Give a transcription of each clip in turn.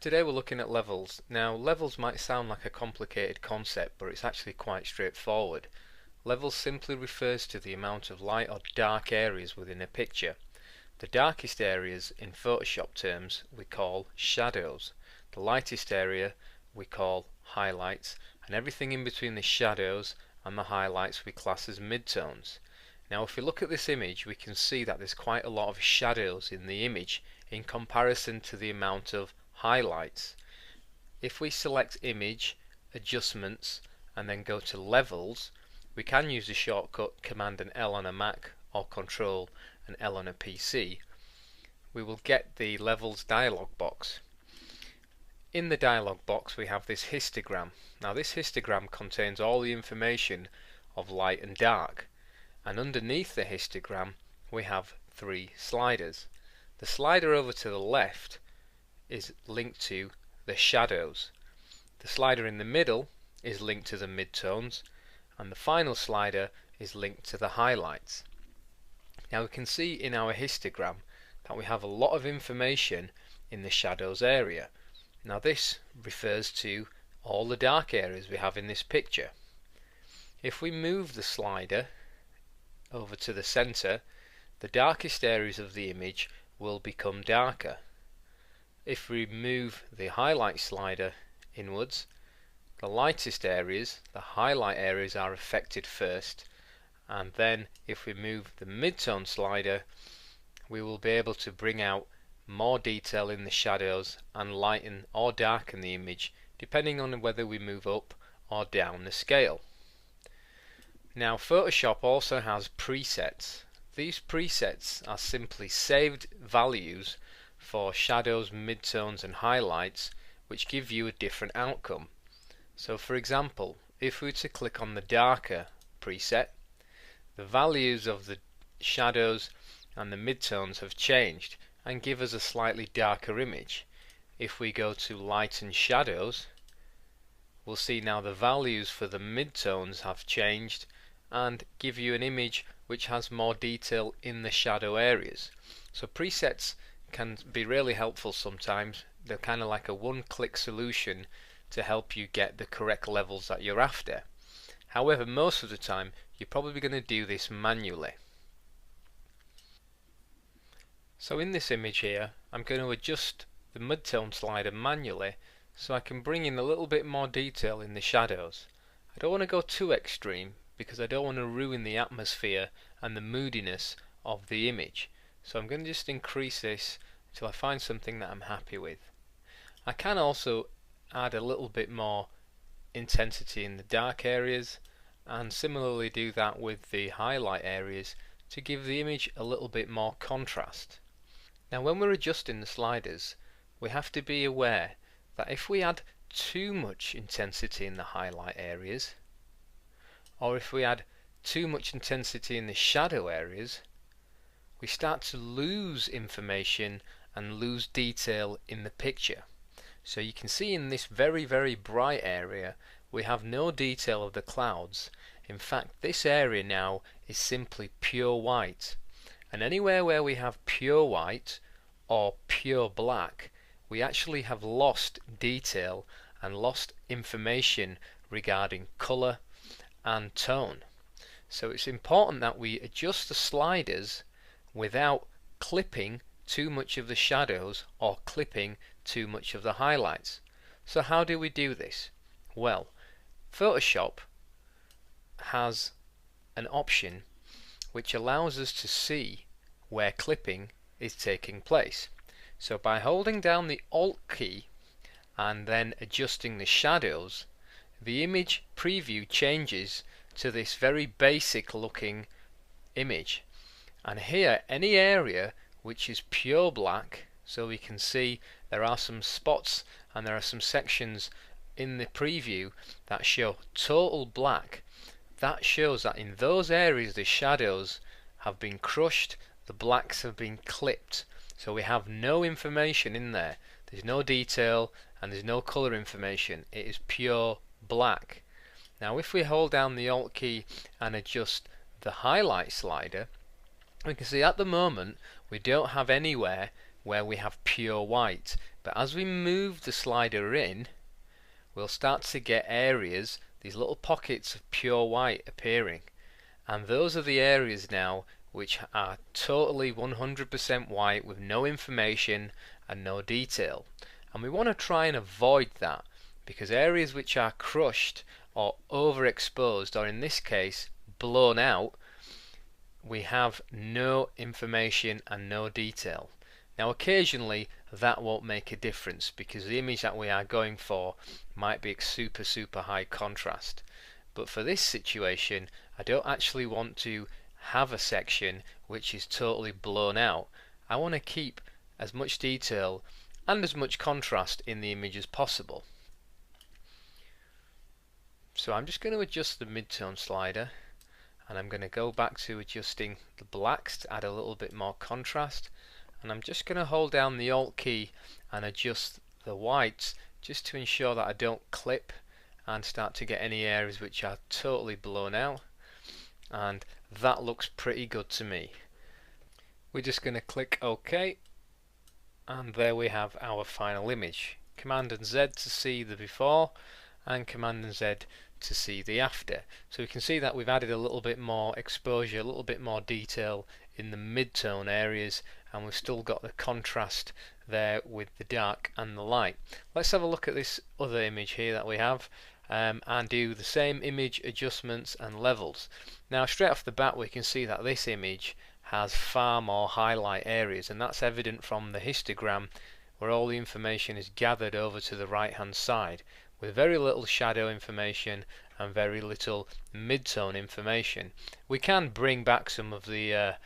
Today we're looking at levels. Now levels might sound like a complicated concept, but it's actually quite straightforward. Levels simply refers to the amount of light or dark areas within a picture. The darkest areas in Photoshop terms we call shadows. The lightest area we call highlights, and everything in between the shadows and the highlights we class as midtones. Now if we look at this image, we can see that there's quite a lot of shadows in the image in comparison to the amount of highlights. If we select image, adjustments, and then go to levels, we can use the shortcut Command and L on a Mac or Control and L on a PC. We will get the levels dialog box. In the dialog box we have this histogram. Now this histogram contains all the information of light and dark, and underneath the histogram we have three sliders. The slider over to the left is linked to the shadows. The slider in the middle is linked to the midtones, and the final slider is linked to the highlights. Now we can see in our histogram that we have a lot of information in the shadows area. Now this refers to all the dark areas we have in this picture. If we move the slider over to the center, the darkest areas of the image will become darker. If we move the highlight slider inwards, the lightest areas, the highlight areas, are affected first, and then if we move the midtone slider, we will be able to bring out more detail in the shadows and lighten or darken the image depending on whether we move up or down the scale. Now Photoshop also has presets. These presets are simply saved values for shadows, midtones and highlights, which give you a different outcome. So for example, if we were to click on the darker preset, the values of the shadows and the midtones have changed and give us a slightly darker image. If we go to light and shadows, we'll see now the values for the midtones have changed and give you an image which has more detail in the shadow areas. So presets can be really helpful sometimes. They're kind of like a one-click solution to help you get the correct levels that you're after. However, most of the time you're probably going to do this manually. So in this image here, I'm going to adjust the midtone slider manually so I can bring in a little bit more detail in the shadows. I don't want to go too extreme because I don't want to ruin the atmosphere and the moodiness of the image. So I'm going to just increase this until I find something that I'm happy with. I can also add a little bit more intensity in the dark areas, and similarly do that with the highlight areas to give the image a little bit more contrast. Now when we're adjusting the sliders, we have to be aware that if we add too much intensity in the highlight areas, or if we add too much intensity in the shadow areas, we start to lose information and lose detail in the picture. So you can see in this very bright area we have no detail of the clouds. In fact, this area now is simply pure white, and anywhere where we have pure white or pure black, we actually have lost detail and lost information regarding color and tone. So it's important that we adjust the sliders without clipping too much of the shadows or clipping too much of the highlights. So how do we do this? Well, Photoshop has an option which allows us to see where clipping is taking place. So by holding down the Alt key and then adjusting the shadows, the image preview changes to this very basic looking image. And here, any area which is pure black, so we can see there are some spots and there are some sections in the preview that show total black. That shows that in those areas the shadows have been crushed, the blacks have been clipped. So we have no information in there. There's no detail and there's no color information. It is pure black. Now if we hold down the Alt key and adjust the highlight slider, we can see at the moment we don't have anywhere where we have pure white, but as we move the slider in, we'll start to get areas, these little pockets of pure white appearing, and those are the areas now which are totally 100% white with no information and no detail. And we want to try and avoid that, because areas which are crushed or overexposed, or in this case blown out, we have no information and no detail. Now occasionally that won't make a difference because the image that we are going for might be super high contrast, but for this situation I don't actually want to have a section which is totally blown out. I want to keep as much detail and as much contrast in the image as possible. So I'm just going to adjust the midtone slider, and I'm going to go back to adjusting the blacks to add a little bit more contrast, and I'm just going to hold down the Alt key and adjust the whites just to ensure that I don't clip and start to get any areas which are totally blown out, and that looks pretty good to me. We're just going to click OK, and there we have our final image. Command and Z to see the before and Command and Z to see the after. So we can see that we've added a little bit more exposure, a little bit more detail in the mid-tone areas, and we've still got the contrast there with the dark and the light. Let's have a look at this other image here that we have, and do the same image adjustments and levels. Now straight off the bat we can see that this image has far more highlight areas, and that's evident from the histogram where all the information is gathered over to the right hand side with very little shadow information and very little mid-tone information. We can bring back some of the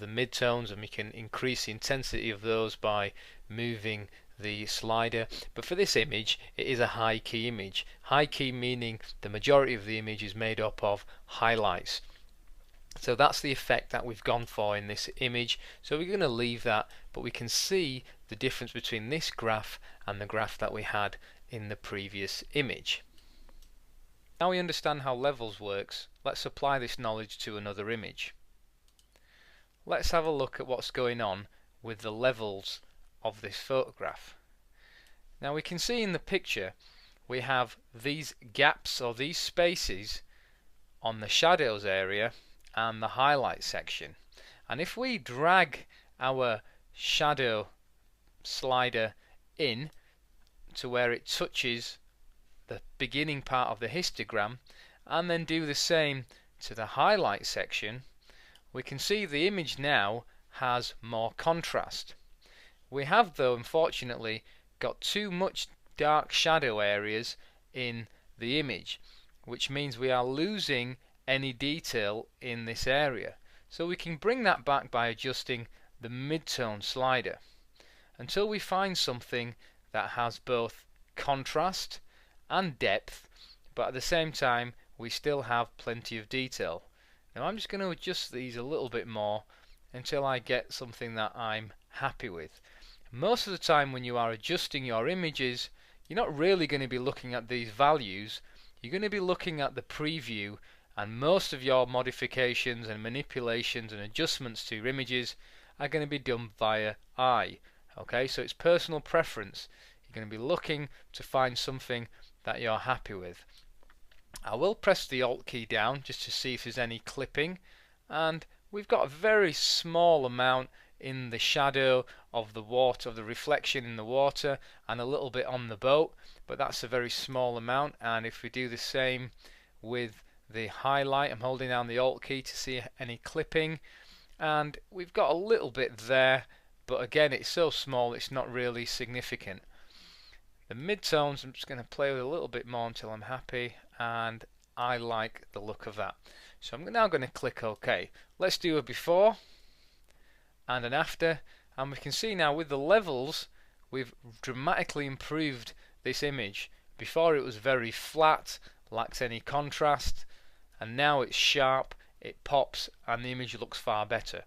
mid-tones, and we can increase the intensity of those by moving the slider, but for this image it is a high key image. High key meaning the majority of the image is made up of highlights. So that's the effect that we've gone for in this image, so we're going to leave that, but we can see the difference between this graph and the graph that we had in the previous image. Now we understand how levels works, let's apply this knowledge to another image. Let's have a look at what's going on with the levels of this photograph. Now we can see in the picture we have these gaps or these spaces on the shadows area and the highlight section, and if we drag our shadow slider in to where it touches the beginning part of the histogram and then do the same to the highlight section, we can see the image now has more contrast. We have though unfortunately got too much dark shadow areas in the image, which means we are losing any detail in this area. So we can bring that back by adjusting the mid-tone slider until we find something that has both contrast and depth, but at the same time we still have plenty of detail. Now I'm just going to adjust these a little bit more until I get something that I'm happy with. Most of the time when you are adjusting your images, you're not really going to be looking at these values, you're going to be looking at the preview, and most of your modifications and manipulations and adjustments to your images are going to be done via eye. Okay, so it's personal preference. You're going to be looking to find something that you're happy with. I will press the Alt key down just to see if there's any clipping, and we've got a very small amount in the shadow of the water, of the reflection in the water, and a little bit on the boat, but that's a very small amount. And if we do the same with the highlight, I'm holding down the Alt key to see any clipping, and we've got a little bit there, but again it's so small it's not really significant. The mid-tones I'm just going to play with a little bit more until I'm happy, and I like the look of that. So I'm now going to click OK. Let's do a before and an after, and we can see now with the levels we've dramatically improved this image. Before it was very flat, lacked any contrast, and now it's sharp, it pops, and the image looks far better.